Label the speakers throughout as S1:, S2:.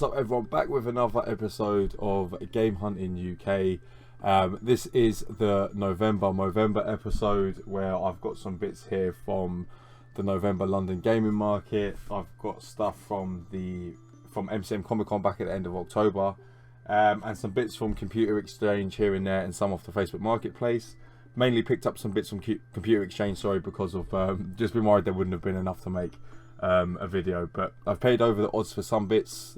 S1: up everyone, back with another episode of Game Hunting UK. This is the November episode where I've got some bits here from the November London gaming market. I've got stuff from MCM Comic Con back at the end of October, and some bits from Computer Exchange here and there, and some off the Facebook Marketplace. Mainly picked up some bits from Computer Exchange, because of just been worried there wouldn't have been enough to make a video. But I've paid over the odds for some bits.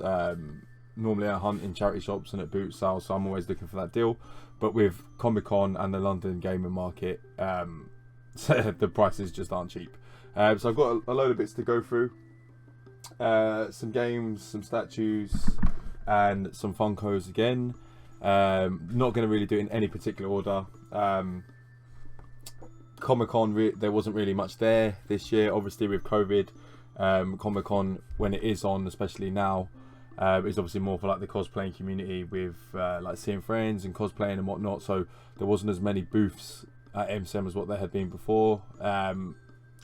S1: Normally I hunt in charity shops and at boot sales, so I'm always looking for that deal. But with Comic Con and the London gaming market, the prices just aren't cheap. So I've got a load of bits to go through. Some games, some statues, and some Funkos again. Not going to really do it in any particular order. Comic Con, there wasn't really much there this year, obviously with COVID. Comic Con, when it is on, especially now, is obviously more for like the cosplaying community, with like seeing friends and cosplaying and whatnot. So there wasn't as many booths at MCM as what there had been before.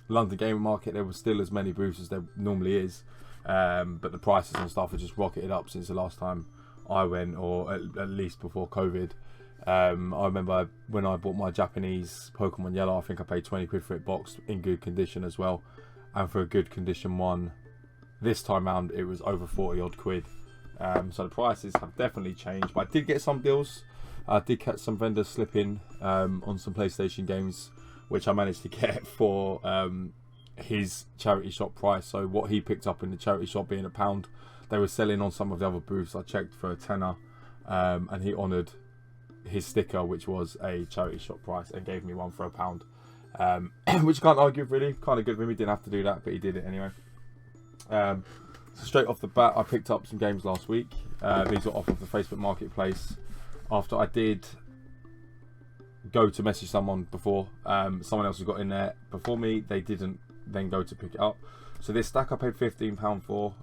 S1: London gaming market, there was still as many booths as there normally is, but the prices and stuff have just rocketed up since the last time I went, or at least before COVID. I remember when I bought my Japanese Pokemon Yellow, I think I paid 20 quid for it boxed in good condition as well, and for a good condition one this time round it was over 40 odd quid. So the prices have definitely changed, but I did get some deals. I did catch some vendors slipping on some PlayStation games, which I managed to get for his charity shop price. So what he picked up in the charity shop being £1, they were selling on some of the other booths. I checked for a tenner, and he honoured his sticker, which was a charity shop price, and gave me one for £1, which I can't argue with, really. Kind of good with him. He didn't have to do that, but he did it anyway. So straight off the bat, I picked up some games last week. These are off of the Facebook Marketplace. After I did go to message someone before, someone else has got in there before me. They didn't then go to pick it up. So this stack I paid £15 for.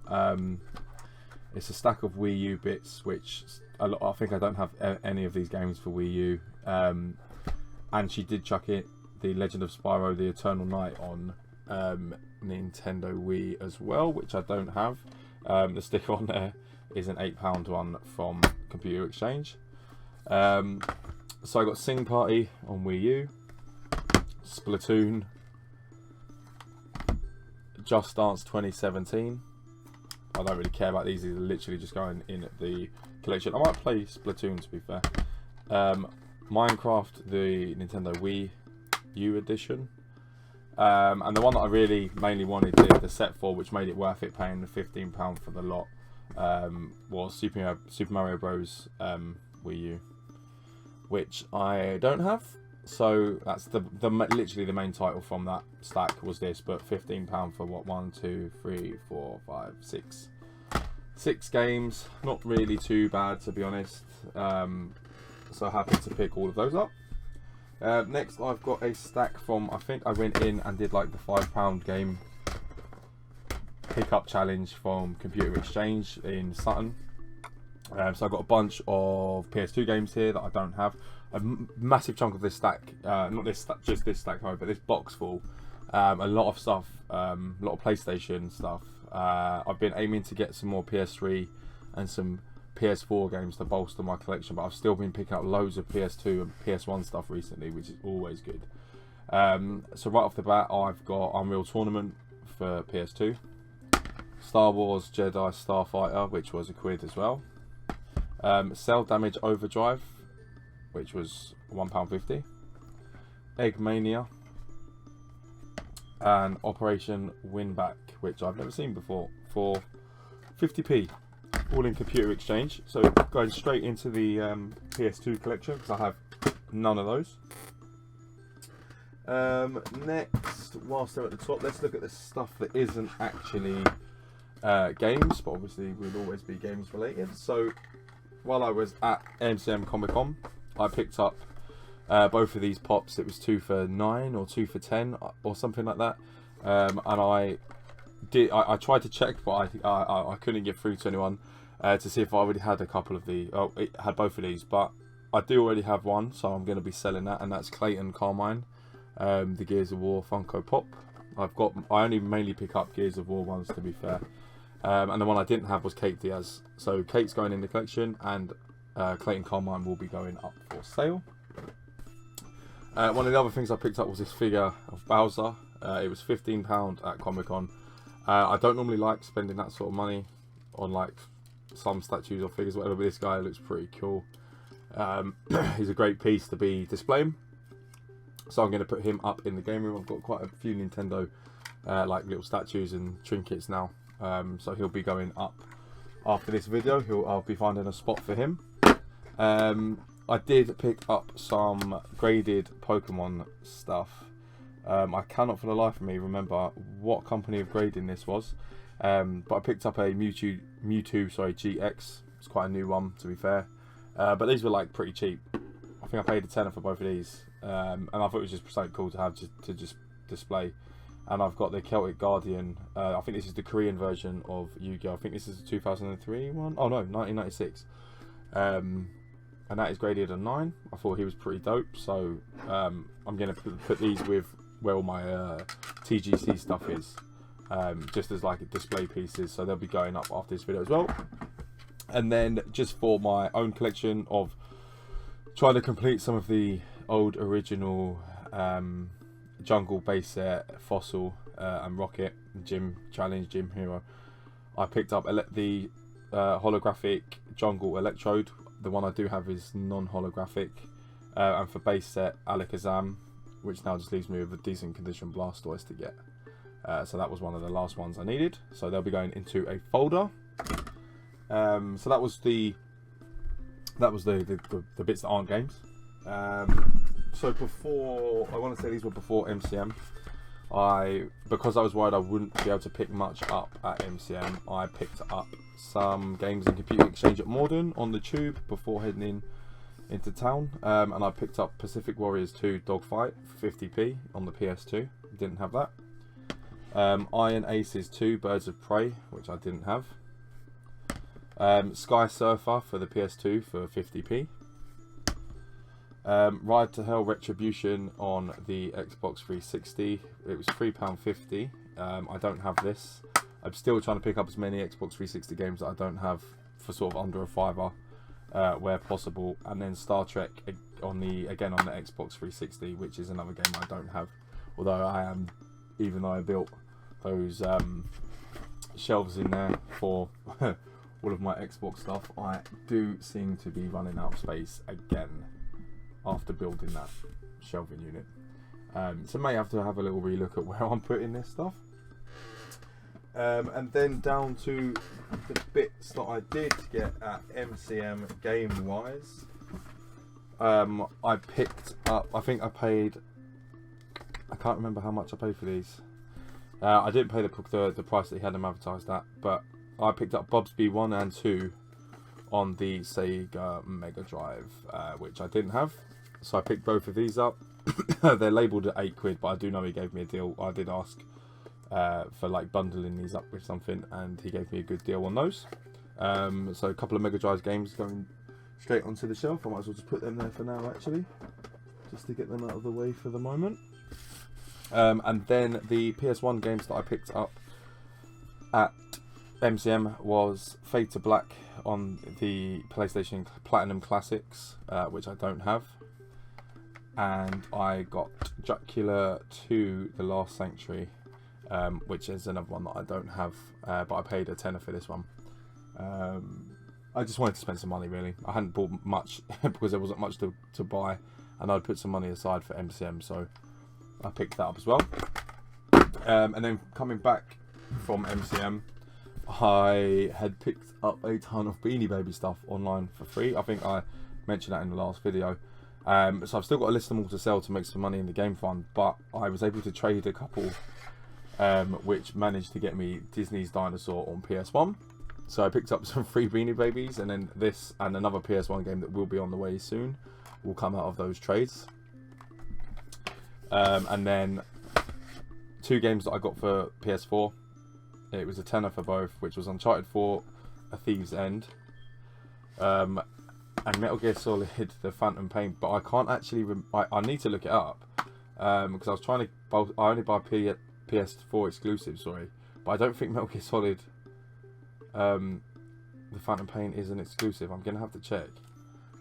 S1: It's a stack of Wii U bits, which I think I don't have any of these games for Wii U. And she did chuck it, The Legend of Spyro: The Eternal Night, on Nintendo Wii as well, which I don't have. The sticker on there is an £8 one from Computer Exchange. So I got Sing Party on Wii U, Splatoon, Just Dance 2017. I don't really care about these. These are literally just going in the collection. I might play Splatoon, to be fair. Minecraft, the Nintendo Wii U edition. And the one that I really mainly wanted the set for, which made it worth it paying the £15 for the lot, was Super Mario Bros. Wii U, which I don't have. So that's literally the main title from that stack was this, but £15 for what, 1, 2, 3, 4, 5, 6 games. Not really too bad, to be honest. So happy to pick all of those up. Next I've got a stack from, I think I went in and did like the £5 game pickup challenge from Computer Exchange in Sutton. So I've got a bunch of PS2 games here that I don't have. A massive chunk of this stack, not this stack, just this stack, but this box full. A lot of stuff, a lot of PlayStation stuff. I've been aiming to get some more PS3 and some PS4 games to bolster my collection, but I've still been picking up loads of PS2 and PS1 stuff recently, which is always good. So right off the bat, I've got Unreal Tournament for PS2, Star Wars Jedi Starfighter, which was £1 as well, Cell Damage Overdrive, which was £1.50, Egg Mania, and Operation Winback, which I've never seen before, for 50p, all in Computer Exchange. So going straight into the PS2 collection, because I have none of those. Next, whilst they're at the top, let's look at the stuff that isn't actually games, but obviously would always be games related. So while I was at MCM Comic Con, I picked up both of these pops. It was 2 for £9 or 2 for £10 or something like that. And I tried to check, but I couldn't get through to anyone to see if I already had a couple of the. Oh, it had both of these, but I do already have one, so I'm going to be selling that, and that's Clayton Carmine, the Gears of War Funko Pop. I only mainly pick up Gears of War ones, to be fair. And the one I didn't have was Kate Diaz. So Kate's going in the collection, and Clayton Carmine will be going up for sale. One of the other things I picked up was this figure of Bowser. It was £15 at Comic Con. I don't normally like spending that sort of money on like some statues or figures, whatever, but this guy looks pretty cool. He's a great piece to be displaying, so I'm going to put him up in the game room. I've got quite a few Nintendo like little statues and trinkets now, so he'll be going up after this video. I'll be finding a spot for him. I did pick up some graded Pokemon stuff. I cannot for the life of me remember what company of grading this was, but I picked up a Mewtwo GX. It's quite a new one, to be fair, but these were like pretty cheap. I think I paid £10 for both of these, and I thought it was just something cool to have to just display. And I've got the Celtic Guardian. I think this is the Korean version of Yu-Gi-Oh! I think this is the 2003 one. Oh no, 1996. And that is graded a 9. I thought he was pretty dope, so I'm going to put these with where all my TGC stuff is, just as like display pieces, so they'll be going up after this video as well. And then just for my own collection of trying to complete some of the old original Jungle base set, Fossil and Rocket, Gym Challenge, Gym Hero, I picked up the holographic Jungle Electrode. The one I do have is non-holographic, and for base set Alakazam, which now just leaves me with a decent condition Blastoise to get. So that was one of the last ones I needed. So they'll be going into a folder. So that was the bits that aren't games. So before, I want to say these were before MCM. Because I was worried I wouldn't be able to pick much up at MCM, I picked up some games in Computer Exchange at Morden on the tube before heading into town, and I picked up Pacific Warriors 2 Dogfight for 50p on the PS2. Didn't have that. Iron Aces 2 Birds of Prey, which I didn't have. Sky Surfer for the PS2 for 50p. Ride to Hell Retribution on the Xbox 360. It was £3.50. I don't have this. I'm still trying to pick up as many Xbox 360 games that I don't have for sort of under a £5 where possible. And then Star Trek on the Xbox 360, which is another game I don't have. Although even though I built those shelves in there for all of my Xbox stuff, I do seem to be running out of space again after building that shelving unit. So may have to have a little relook at where I'm putting this stuff. And then down to the bits that I did get at MCM game wise. I picked up, I think I paid, I can't remember how much I paid for these. I didn't pay the price that he had them advertised at, but I picked up Bobsby 1 and 2 on the Sega Mega Drive, which I didn't have. So I picked both of these up. They're labelled at £8, but I do know he gave me a deal. I did ask for like bundling these up with something, and he gave me a good deal on those. So a couple of Mega Drive games going straight onto the shelf. I might as well just put them there for now, actually, just to get them out of the way for the moment. And then the PS1 games that I picked up at MCM was Fade to Black on the PlayStation Platinum Classics, which I don't have. And I got Dracula 2 The Last Sanctuary, which is another one that I don't have, but I paid £10 for this one. I just wanted to spend some money, really. I hadn't bought much because there wasn't much to buy, and I'd put some money aside for MCM, so I picked that up as well. And then coming back from MCM, I had picked up a ton of Beanie Baby stuff online for free. I think I mentioned that in the last video. So I've still got to list them all to sell to make some money in the game fund, but I was able to trade a couple, which managed to get me Disney's Dinosaur on PS1. So I picked up some free Beanie Babies, and then this and another PS1 game that will be on the way soon will come out of those trades. And then 2 games that I got for PS4. It was a £10 for both, which was Uncharted 4, A Thief's End, and Metal Gear Solid, The Phantom Pain. But I can't actually, I need to look it up, because I was trying to, I only buy PS4 exclusives, sorry, but I don't think Metal Gear Solid the Phantom Pain is an exclusive. I'm gonna have to check.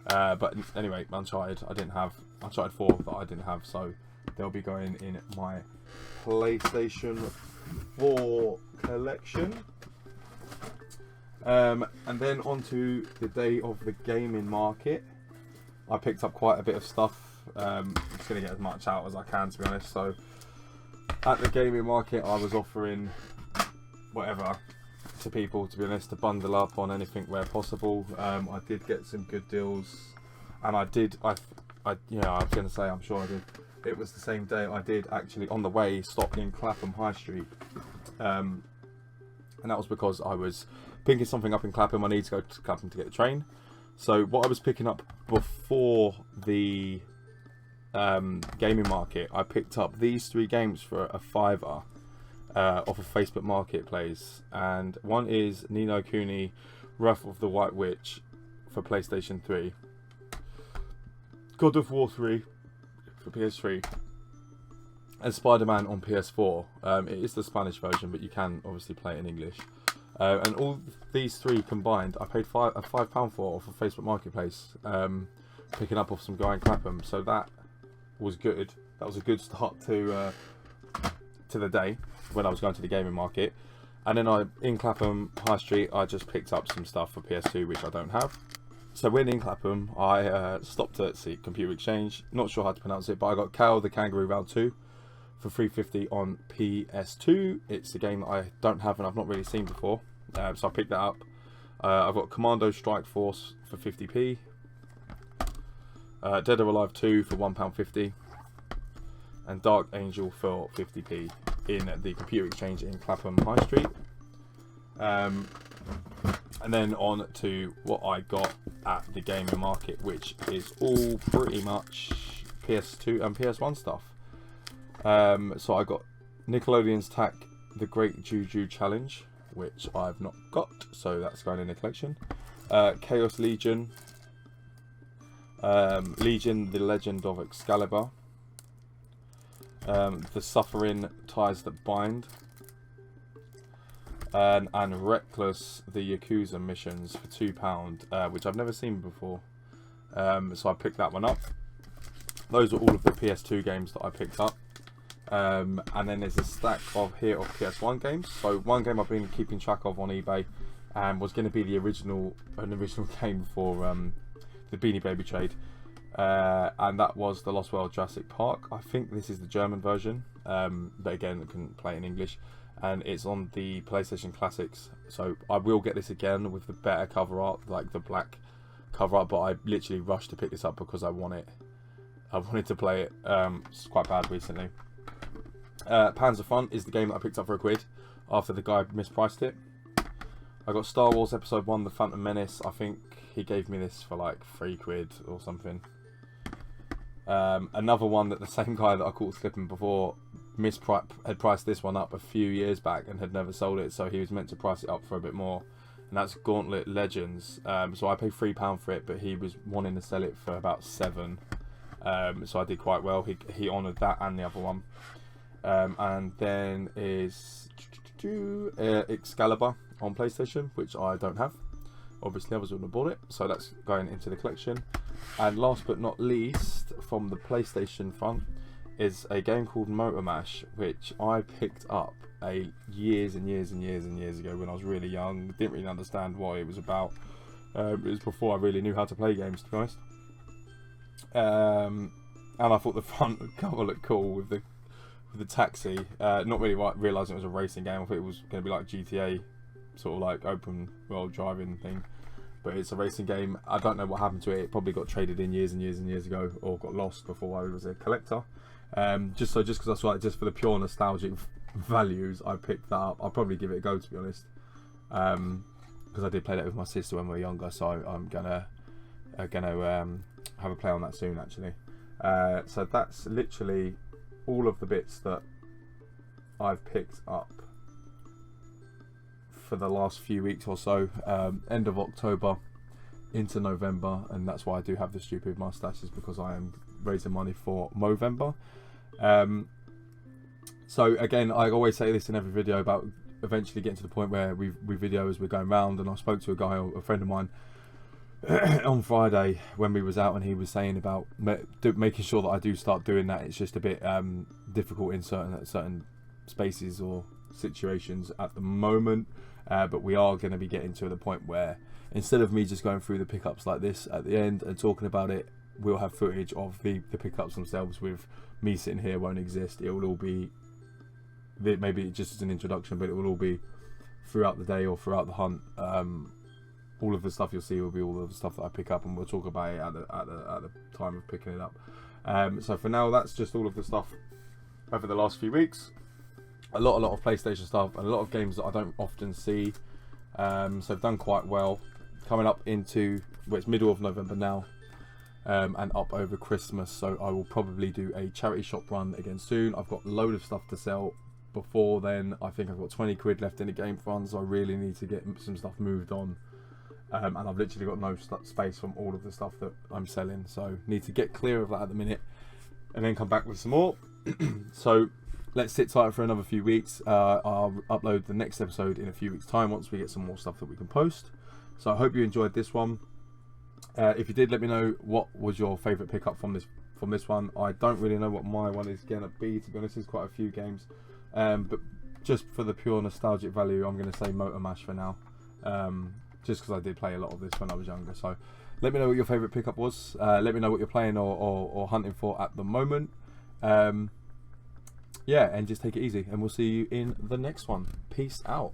S1: But anyway, Uncharted I didn't have. Uncharted 4 that I didn't have, so they'll be going in my PlayStation 4 collection. And then on to the day of the gaming market. I picked up quite a bit of stuff. I'm just going to get as much out as I can, to be honest. So at the gaming market I was offering whatever to people, to be honest, to bundle up on anything where possible. I did get some good deals, and I was going to say, I'm sure I did. It was the same day I did actually, on the way, stop in Clapham High Street. And that was because I was picking something up in Clapham. I need to go to Clapham to get the train. So what I was picking up before the gaming market, I picked up these 3 games for a £5 off of Facebook Marketplace. And one is Ni no Kuni Wrath of the White Witch for PlayStation 3. God of War 3 for PS3. And Spider-Man on PS4. It is the Spanish version, but you can obviously play it in English. And all these 3 combined, I paid a £5 for off of Facebook Marketplace, picking up off some guy in Clapham. So that was good. That was a good start to the day when I was going to the gaming market. And then in Clapham High Street, I just picked up some stuff for PS2, which I don't have. So when in Clapham, I stopped at Computer Exchange. Not sure how to pronounce it, but I got Cal the Kangaroo Round 2 for £3.50 on PS2. It's a game that I don't have and I've not really seen before, so I picked that up. I've got Commando Strike Force for 50p, Dead or Alive 2 for £1.50, and Dark Angel for 50p in the Computer Exchange in Clapham High Street. And then on to what I got at the gaming market, which is all pretty much PS2 and PS1 stuff. So I got Nickelodeon's Tak The Great Juju Challenge, which I've not got, so that's going in the collection. Chaos Legion, Legion: The Legend of Excalibur, The Suffering Ties That Bind, and Reckless: The Yakuza Missions for £2, which I've never seen before. So I picked that one up. Those are all of the PS2 games that I picked up. And then there's a stack of PS1 games. So one game I've been keeping track of on eBay, and was going to be an original game for the Beanie Baby trade, and that was The Lost World Jurassic Park. I think this is the German version, but again, I couldn't play it in English, and it's on the PlayStation Classics. So I will get this again with the better cover art, like the black cover art, but I literally rushed to pick this up because I wanted to play it. It's quite bad recently. Panzer Front is the game that I picked up for £1 after the guy mispriced it. I got Star Wars Episode 1 The Phantom Menace. I think he gave me this for like £3 or something. Another one that the same guy that I caught slipping before had priced this one up a few years back and had never sold it, so he was meant to price it up for a bit more, and that's Gauntlet Legends. So I paid £3 for it, but he was wanting to sell it for about £7, so I did quite well. He honoured that and the other one. And then is Excalibur on PlayStation, which I don't have. Obviously, others wouldn't have bought it, so that's going into the collection. And last but not least, from the PlayStation front, is a game called Motor Mash, which I picked up years and years ago when I was really young. Didn't really understand what it was about. It was before I really knew how to play games, to be honest. And I thought the front cover looked cool with the taxi. Not really realising it was a racing game. I thought it was going to be like GTA, sort of like open world driving thing. But it's a racing game. I don't know what happened to it. It probably got traded in years and years ago, or got lost before I was a collector. Just because I saw it, just for the pure nostalgic values, I picked that up. I'll probably give it a go, to be honest, because I did play that with my sister when we were younger. So I'm gonna have a play on that soon, actually. So that's literally all of the bits that I've picked up for the last few weeks or so, end of October into November, and that's why I do have the stupid mustache, is because I am raising money for Movember. So again, I always say this in every video about eventually getting to the point where we video as we're going round. And I spoke to a guy, a friend of mine, on Friday when we was out, and he was saying about making sure that I do start doing that. It's just a bit difficult in certain spaces or situations at the moment, but we are going to be getting to the point where instead of me just going through the pickups like this at the end and talking about it, we'll have footage of the pickups themselves. With me sitting here won't exist. It will all be maybe just as an introduction, but it will all be throughout the day or throughout the hunt. All of the stuff you'll see will be all of the stuff that I pick up, and we'll talk about it at the time of picking it up. So for now, that's just all of the stuff over the last few weeks. A lot of PlayStation stuff, and a lot of games that I don't often see. So I've done quite well. Coming up into, well, it's middle of November now, and up over Christmas. So I will probably do a charity shop run again soon. I've got a load of stuff to sell before then. I think I've got 20 quid left in the game fund, so I really need to get some stuff moved on. And I've literally got no space from all of the stuff that I'm selling, so need to get clear of that at the minute and then come back with some more. So let's sit tight for another few weeks. I'll upload the next episode in a few weeks time once we get some more stuff that we can post. So I hope you enjoyed this one. If you did, let me know what was your favourite pickup from this one. I don't really know what my one is going to be, to be honest. There's quite a few games, but just for the pure nostalgic value, I'm going to say Motor Mash for now. Just because I did play a lot of this when I was younger. So let me know what your favourite pickup was. Let me know what you're playing or hunting for at the moment. Yeah, and just take it easy, and we'll see you in the next one. Peace out.